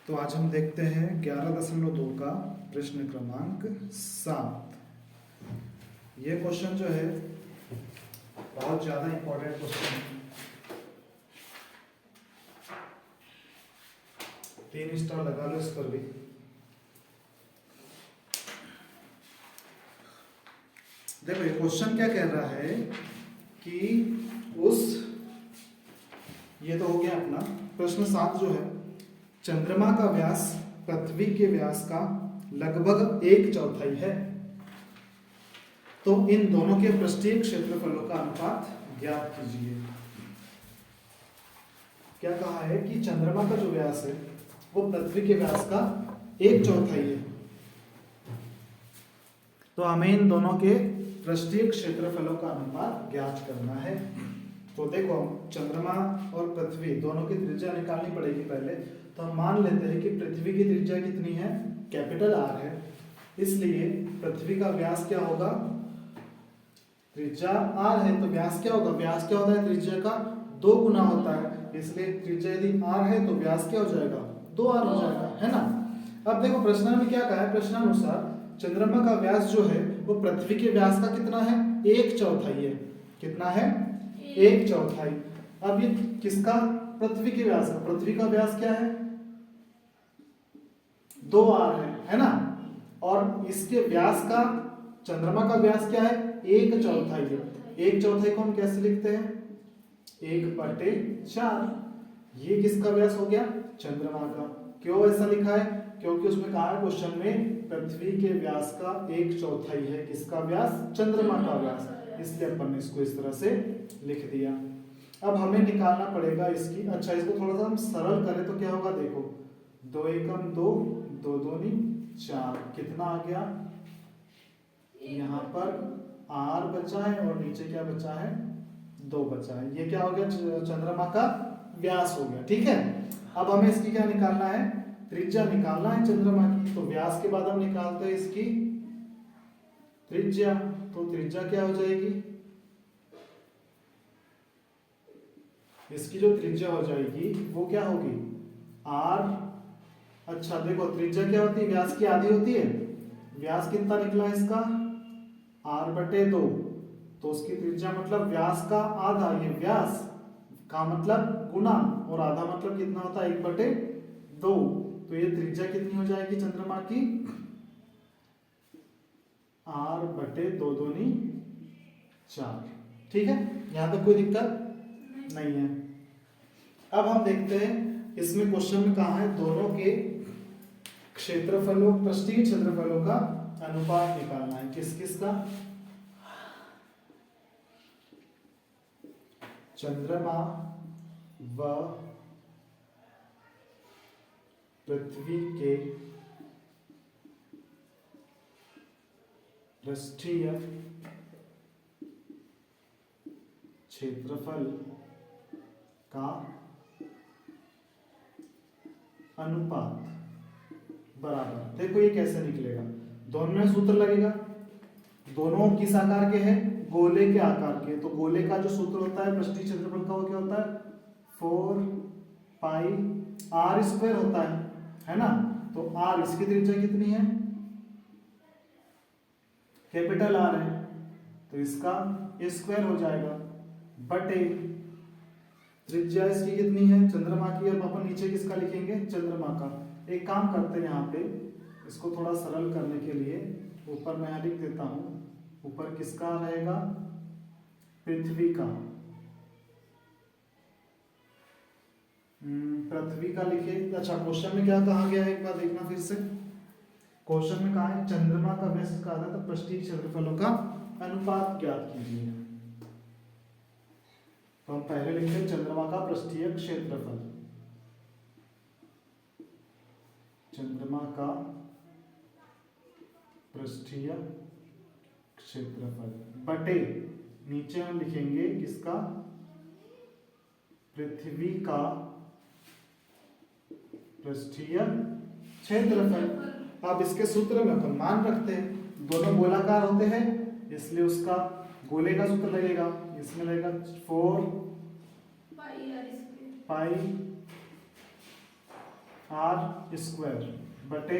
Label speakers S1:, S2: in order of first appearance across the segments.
S1: तो आज हम देखते हैं 11.2 का प्रश्न क्रमांक 7। ये क्वेश्चन जो है बहुत ज़्यादा इंपॉर्टेंट क्वेश्चन है। 3 स्टार लगा लो इस पर भी। देखो ये क्वेश्चन क्या कह रहा है कि ये तो हो गया अपना प्रश्न 7 जो है, चंद्रमा का व्यास पृथ्वी के व्यास का लगभग 1/4 है, तो इन दोनों के पृष्ठीय क्षेत्रफलों का अनुपात ज्ञात कीजिए। क्या कहा है कि चंद्रमा का जो व्यास है वो पृथ्वी के व्यास का 1/4 है, तो हमें इन दोनों के पृष्ठीय क्षेत्रफलों का अनुपात ज्ञात करना है। तो देखो चंद्रमा और पृथ्वी दोनों की त्रिज्या निकालनी पड़ेगी पहले। तो हम मान लेते हैं कि पृथ्वी की त्रिज्या कितनी है, कैपिटल R है, इसलिए पृथ्वी का व्यास क्या होगा, त्रिज्या R है तो व्यास क्या होगा, व्यास क्या होता है त्रिज्या का 2 गुना होता है, इसलिए त्रिज्या यदि R है तो व्यास क्या हो जाएगा 2R हो जाएगा, है ना। अब देखो प्रश्न में क्या कहा है, प्रश्नानुसार चंद्रमा का व्यास जो है वो पृथ्वी के व्यास का कितना है 1/4 है। कितना है 1/4। अब ये किसका, पृथ्वी के व्यास का, पृथ्वी का व्यास क्या है 2R है ना, और इसके व्यास का, चंद्रमा का व्यास क्या है 1/4 है। 1/4 को हम कैसे लिखते हैं 1/4। ये किसका व्यास हो गया, चंद्रमा का। क्यों ऐसा लिखा है, क्योंकि उसमें कहा है क्वेश्चन में पृथ्वी के व्यास का 1/4 है, किसका व्यास, चंद्रमा का व्यास, इसलिए अपन ने इसको इस तरह से लिख दिया। अब हमें निकालना पड़ेगा इसकी, अच्छा इसको थोड़ा सा हम सरल करें तो क्या होगा, देखो 2 एकम 2, 2 दूनी 4, कितना आ गया, यहाँ पर R बचा है और नीचे क्या बचा है 2 बचा है। ये क्या हो गया, चंद्रमा का व्यास हो गया, ठीक है। अब हमें इसकी क्या निकालना है, त्रिज्या निकालना है चंद्रमा की। तो व्यास के बाद हम निकालते हैं इसकी त्रिज्या, तो त्रिज्या क्या हो जाएगी, इसकी जो त्रिज्या हो जाएगी वो क्या होगी R। अच्छा देखो त्रिज्या क्या होती है, व्यास की आधी होती है, व्यास कितना निकला इसका R/2, तो उसकी त्रिज्या मतलब व्यास का आधा, ये व्यास का मतलब गुना, और आधा मतलब कितना होता है 1/2, तो ये त्रिज्या कितनी हो जाएगी चंद्रमा की R/2 दूनी 4, ठीक है। यहां तक कोई दिक्कत नहीं है। अब हम देखते हैं इसमें क्वेश्चन में कहा है दोनों के क्षेत्रफलों, पृष्ठीय क्षेत्रफलों का अनुपात निकालना है, किस किस का, चंद्रमा व पृथ्वी के पृष्ठीय क्षेत्रफल का अनुपात बराबर, देखो ये कैसे निकलेगा, दोनों में सूत्र लगेगा, दोनों किस आकार के हैं, गोले के आकार के। तो गोले का जो सूत्र होता है पृष्ठीय क्षेत्रफल का वो क्या होता है 4πr² होता है ना। तो R इसकी त्रिज्या कितनी है, कैपिटल R है, तो इसका स्क्वायर हो जाएगा बटे त्रिज्या इसकी कितनी है चंद्रमा की। अब अपन नीचे किसका लिखेंगे, चंद्रमा का। एक काम करते हैं यहाँ पे, इसको थोड़ा सरल करने के लिए ऊपर मैं यहाँ लिख देता हूँ, ऊपर किसका रहेगा पृथ्वी का, पृथ्वी का लिखे। अच्छा क्वेश्चन में क्या कहा गया है एक बार देखना फिर से, क्वेश्चन में कहा है चंद्रमा का व्यास का आधा, तो पृष्ठीय क्षेत्रफलों का अनुपात ज्ञात कीजिए। तो हम पहले लिखते हैं चंद्रमा का पृष्ठीय क्षेत्रफल, चंद्रमा का पृष्ठीय क्षेत्रफल बटे नीचे हम लिखेंगे किसका, पृथ्वी का पृष्ठीय क्षेत्रफल। अब इसके सूत्र में अपन मान रखते हैं, दोनों गोलाकार होते हैं इसलिए उसका गोले का सूत्र लगेगा, इसमें लगेगा 4π आर स्क्वायर बटे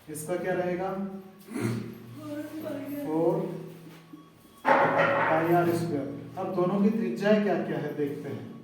S1: इसका क्या रहेगा 4 पाई आर स्क्वायर। अब दोनों की त्रिज्याएं क्या क्या है देखते हैं।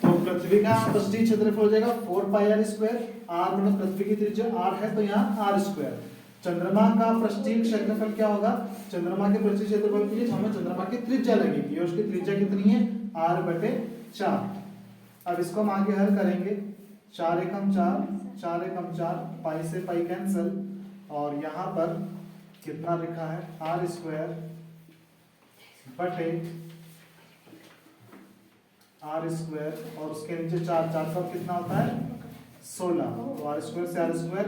S1: तो पृथ्वी का पृष्ठीय क्षेत्रफल हो जाएगा 4 पाई आर स्क्वायर। आर मतलब पृथ्वी की त्रिज्या आर है तो यहाँ आर स्क्वायर। चंद्रमा का पृष्ठीय क्षेत्रफल क्या होगा, चंद्रमा के पृष्ठीय क्षेत्रफल के लिए हमें चंद्रमा की त्रिज्या लगेगी और उसकी त्रिज्या कितनी है आर बटे 4। अब इसको हम आगे हल करेंगे। 4 एकम 4, 4 एकम 4, पाई से पाई कैंसल और यहाँ पर कितना लिखा है आर स्क्वायर बटे आर स्क्वायर और उसके नीचे 4, 4 का कितना होता है 16। तो आर स्क्वायर से आर स्क्वायर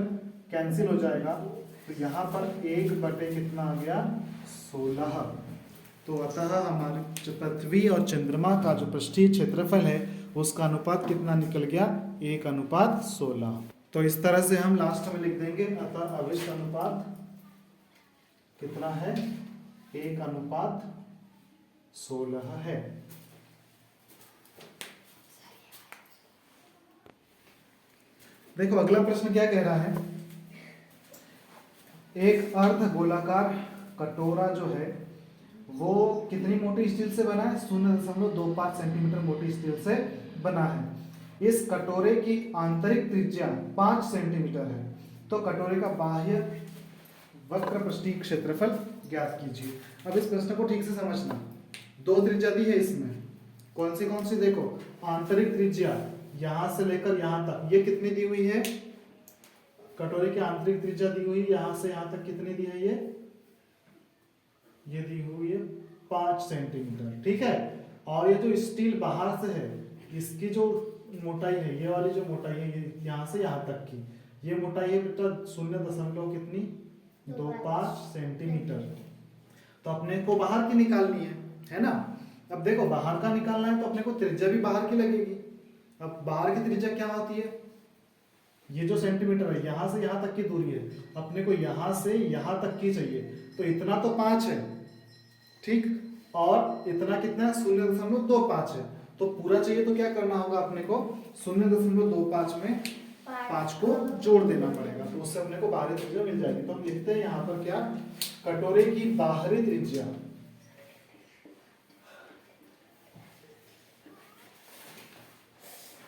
S1: कैंसिल हो जाएगा तो यहाँ पर 1 बटे कितना आ गया 16। तो अतः हमारे जो पृथ्वी और चंद्रमा का जो पृष्ठीय क्षेत्रफल है उसका अनुपात कितना निकल गया 1:16। तो इस तरह से हम लास्ट में लिख देंगे अतः अविष्ट अनुपात कितना है 1:16 है। देखो अगला प्रश्न क्या कह रहा है, एक अर्ध गोलाकार कटोरा जो है वो कितनी मोटी स्टील से बना है 0.25 सेंटीमीटर मोटी स्टील से बना है। इस कटोरे की आंतरिक त्रिज्या 5 सेंटीमीटर है तो कटोरे का बाह्य वक्र पृष्ठीय क्षेत्रफल ज्ञात कीजिए। अब इस प्रश्न को ठीक से समझना, 2 त्रिज्या दी है इसमें, कौन सी देखो आंतरिक त्रिज्या यहां से लेकर यहां तक ये कितनी दी हुई है, कटोरे की आंतरिक त्रिज्या दी हुई है यहां से यहां तक कितनी दी है ये दी हुई है 5 सेंटीमीटर, ठीक है। और ये जो स्टील बाहर से है इसकी जो मोटाई है ये वाली जो मोटाई है ये यहाँ से यहाँ तक की ये मोटाई है बेटा 0. कितनी 25 सेंटीमीटर। तो अपने को बाहर की निकालनी है ना। अब देखो बाहर का निकालना है तो अपने को त्रिज्या भी बाहर की लगेगी। अब बाहर की त्रिज्या क्या होती है, ये जो सेंटीमीटर है यहाँ से यहाँ तक की दूरी है अपने को यहाँ से यहाँ तक की चाहिए तो इतना तो 5 है, ठीक, और इतना कितना है 0.25 है तो पूरा चाहिए तो क्या करना होगा अपने को 0.25 में 5 को जोड़ देना पड़ेगा तो उससे अपने को बाहरी त्रिज्या मिल जाएगी। तो हम लिखते हैं यहाँ पर क्या, कटोरे की बाहरी त्रिज्या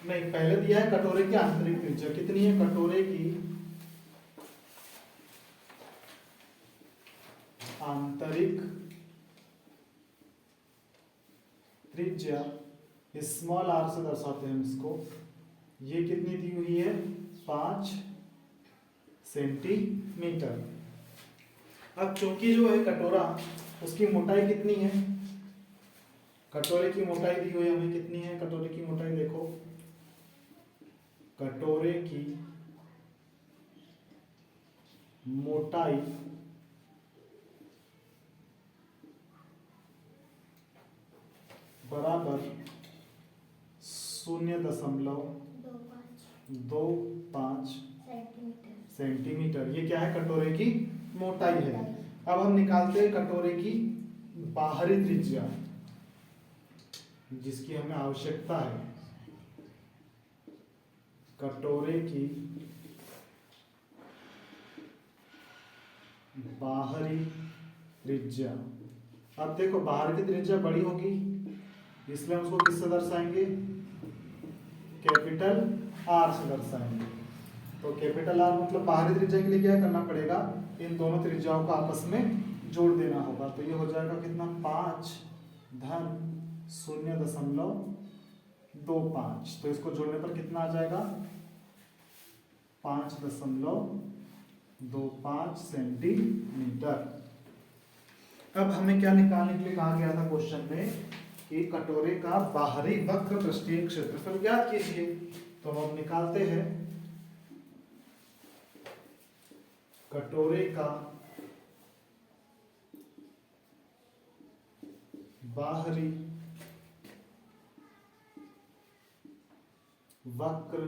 S1: नहीं पहले दिया है कटोरे की आंतरिक त्रिज्या कितनी है, कटोरे की आंतरिक त्रिज्या स्मॉल आर से दर्शाते हैं इसको, ये कितनी दी हुई है 5 सेंटीमीटर। अब चूंकि जो है कटोरा उसकी मोटाई कितनी है, कटोरे की मोटाई दी हुई हमें कितनी है, कटोरे की मोटाई देखो, कटोरे की मोटाई बराबर 0.25 सेंटीमीटर। ये क्या है, कटोरे की मोटाई है। अब हम निकालते हैं कटोरे की बाहरी त्रिज्या जिसकी हमें आवश्यकता है, कटोरे की बाहरी त्रिज्या। अब देखो बाहर की त्रिज्या बड़ी होगी इसलिए हम उसको किससे दर्शाएंगे, कैपिटल आर से दर्शाएंगे। तो कैपिटल आर मतलब बाहरी त्रिज्या के लिए क्या करना पड़ेगा, इन दोनों त्रिज्याओं को आपस में जोड़ देना होगा। तो ये हो जाएगा कितना 5 धन 0.25, तो इसको जोड़ने पर कितना आ जाएगा 5.25 सेंटीमीटर। अब हमें क्या निकालने के लिए कहा गया था क्वेश्चन में कि कटोरे का बाहरी वक्र पृष्ठीय क्षेत्रफल ज्ञात कीजिए। तो हम निकालते हैं कटोरे का बाहरी वक्र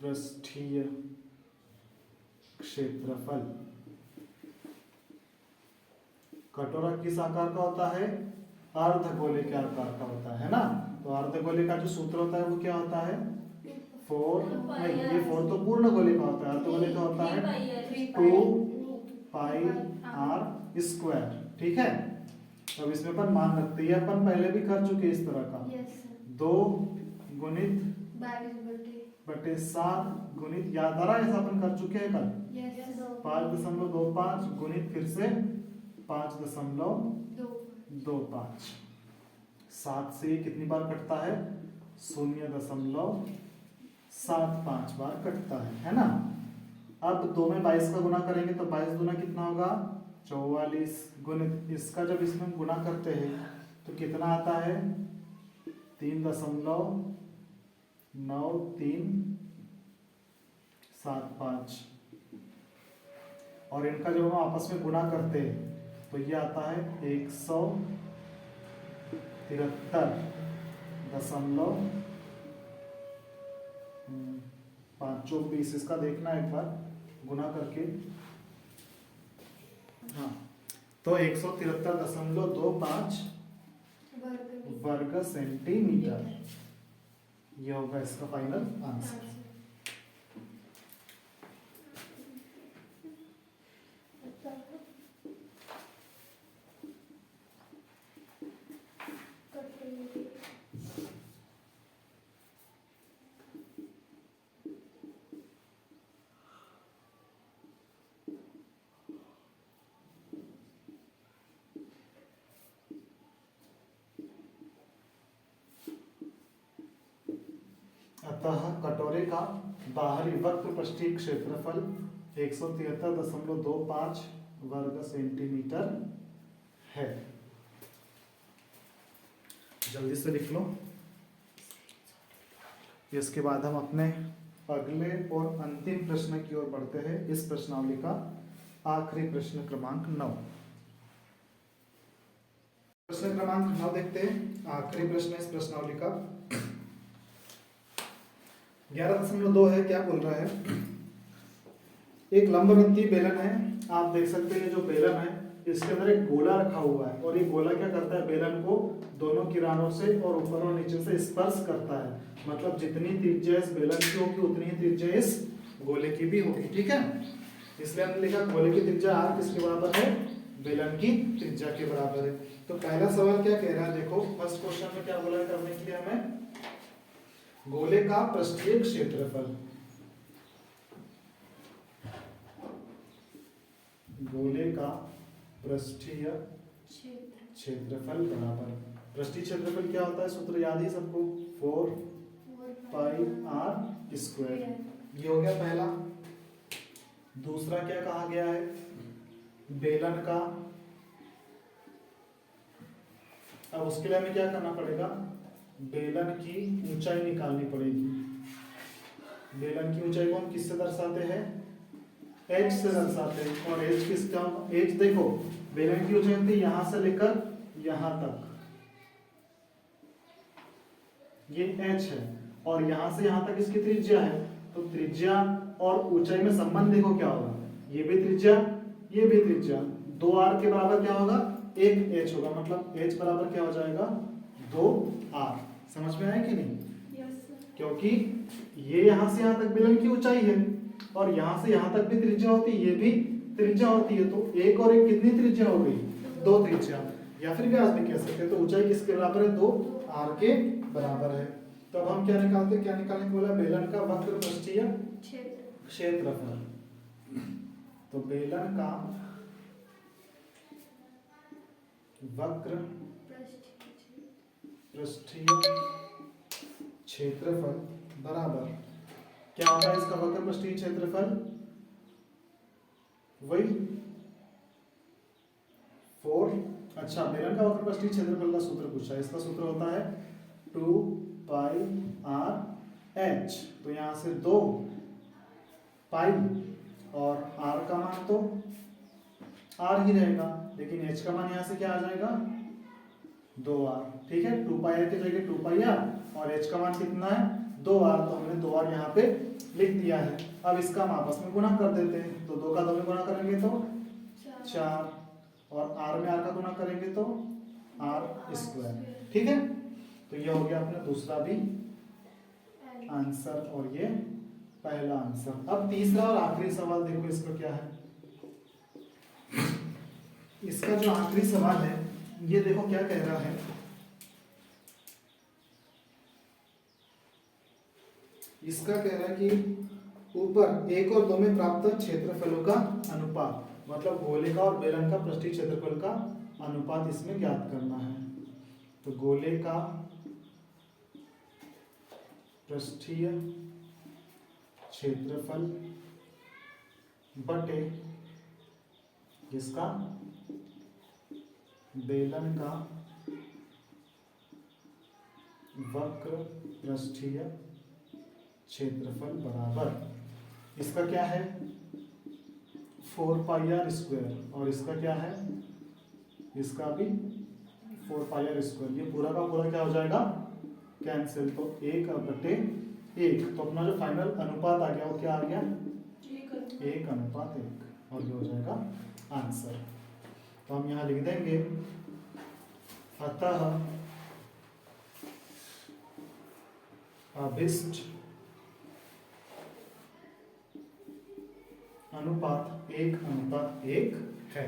S1: पृष्ठीय क्षेत्रफल। कटोरा किस आकार का होता है? अर्धगोले के आकार का होता है ना। तो अर्धगोले का जो सूत्र होता है वो क्या होता है? 4 नहीं, ये 4 तो पूर्ण गोले का होता है, अर्धगोले का होता है 2 पाई आर स्क्वायर। ठीक है, तो अब इसमें अपन मान रखते हैं, अपन पहले भी कर चुके इस तरह का। 2 गुणित 22/7 गुणित, याद आ रहा है, ऐसा अपन कर चुके हैं कल। 5.25 गुणित फिर से 5.25। 7 से कितनी बार कटता है? 0.75 बार कटता है ना। अब 2 में 22 का गुना करेंगे तो 22 गुना कितना होगा? 44 गुणित इसका जब इसमें गुना करते हैं तो कितना आता है? 3.9375। और इनका जब हम आपस में गुना करते हैं तो ये आता है 173.524। इसका देखना एक बार गुना करके। हाँ, तो 173.25 वर्ग सेंटीमीटर, ये होगा इसका फाइनल आंसर। अतः कटोरे का बाहरी वक्र पृष्ठीय क्षेत्रफल 173.25 वर्ग सेंटीमीटर है। जल्दी से लिख लो। इसके बाद हम अपने अगले और अंतिम प्रश्न की ओर बढ़ते हैं। इस प्रश्नावली का आखिरी प्रश्न क्रमांक 9। प्रश्न क्रमांक 9 देखते हैं, आखिरी प्रश्न इस प्रश्नावली का। 11.2 है। क्या बोल रहा है? एक लंबवृत्तीय बेलन है, आप देख सकते हैं जो बेलन है इसके अंदर एक गोला रखा हुआ है, और ये गोला क्या करता है? बेलन को दोनों किनारों से और ऊपर और नीचे से स्पर्श करता है। मतलब जितनी त्रिज्या इस बेलन की होगी उतनी ही त्रिज्या इस गोले की भी होगी। ठीक है, इसलिए हमने लिखा गोले की त्रिज्या r किसके बराबर है? बेलन की त्रिज्या के बराबर है। तो पहला सवाल क्या कह रहा है? देखो, फर्स्ट क्वेश्चन में क्या बोला करने के लिए हमें? गोले का पृष्ठीय क्षेत्रफल, गोले का पृष्ठीय क्षेत्रफल बराबर, पृष्ठीय क्षेत्रफल क्या होता है? सूत्र याद है सबको, 4 पाई आर स्क्वायर। ये हो गया पहला। दूसरा क्या कहा गया है? बेलन का, अब उसके लिए हमें क्या करना पड़ेगा? बेलन की ऊंचाई निकालनी पड़ेगी। बेलन की ऊंचाई को हम किससे दर्शाते हैं? h से दर्शाते हैं। और h किसका? h देखो, बेलन की ऊंचाई होती है यहां से लेकर यहां तक, ये h है, और यहां से यहां तक इसकी त्रिज्या है। तो त्रिज्या और ऊंचाई में संबंध देखो क्या होगा? ये भी त्रिज्या, ये भी त्रिज्या, 2r के बराबर क्या होगा? 1h होगा। मतलब h बराबर क्या हो जाएगा? 2r। समझ में आया कि नहीं? क्योंकि ये यहां से यहां तक बेलन की ऊंचाई है, और यहां से यहां तक भी त्रिज्या होती है, ये भी त्रिज्या होती है। तो एक और एक कितनी त्रिज्या हो गई? 2 त्रिज्या, या फिर व्यास भी कह सकते हैं। तो ऊंचाई किसके बराबर है? 2r के बराबर है। तो अब हम क्या निकालते हैं? क्या निकालने को बोला? बेलन का वक्र पृष्ठीय क्षेत्रफल। तो बेलन का वक्र पृष्ठीय क्षेत्रफल बराबर क्या होता है? इसका वक्र पृष्ठीय क्षेत्रफल वही 4। अच्छा, बेलन का वक्र पृष्ठीय क्षेत्रफल का सूत्र पूछा है। इसका सूत्र होता है 2 पाई आर एच। तो यहां से 2 पाई, और आर का मान तो आर ही रहेगा, लेकिन एच का मान यहां से क्या आ जाएगा? 2r। ठीक है, 2 पाई के जगह 2 पाई आर, और h का मान कितना है? 2r। तो हमने 2r यहाँ पे लिख दिया है। अब इसका हम आपस में गुणा कर देते हैं। तो 2 का 2 में गुणा करेंगे तो 4, और आर में आर का गुना करेंगे तो आर स्क्वायर। ठीक है, तो ये हो गया अपना दूसरा भी आंसर और ये पहला आंसर। अब तीसरा और आखिरी सवाल देखो इसका क्या है। इसका जो आखिरी सवाल है ये देखो क्या कह रहा है। इसका कह रहा है कि ऊपर 1 और 2 में प्राप्त क्षेत्रफलों का अनुपात, मतलब गोले का और बेलन का पृष्ठीय क्षेत्रफल का अनुपात इसमें ज्ञात करना है। तो गोले का पृष्ठीय क्षेत्रफल बटे जिसका बेलन का वक्र पृष्ठीय क्षेत्रफल बराबर इसका क्या है 4πr² और इसका क्या है, इसका भी 4πr²। ये पूरा का पूरा क्या हो जाएगा कैंसिल, तो 1/1। तो अपना जो फाइनल अनुपात आ गया वो क्या आ गया 1/1 और ये हो जाएगा आंसर। तो हम यहाँ लिख देंगे अतः अभिष्ट अनुपात 1/1 है।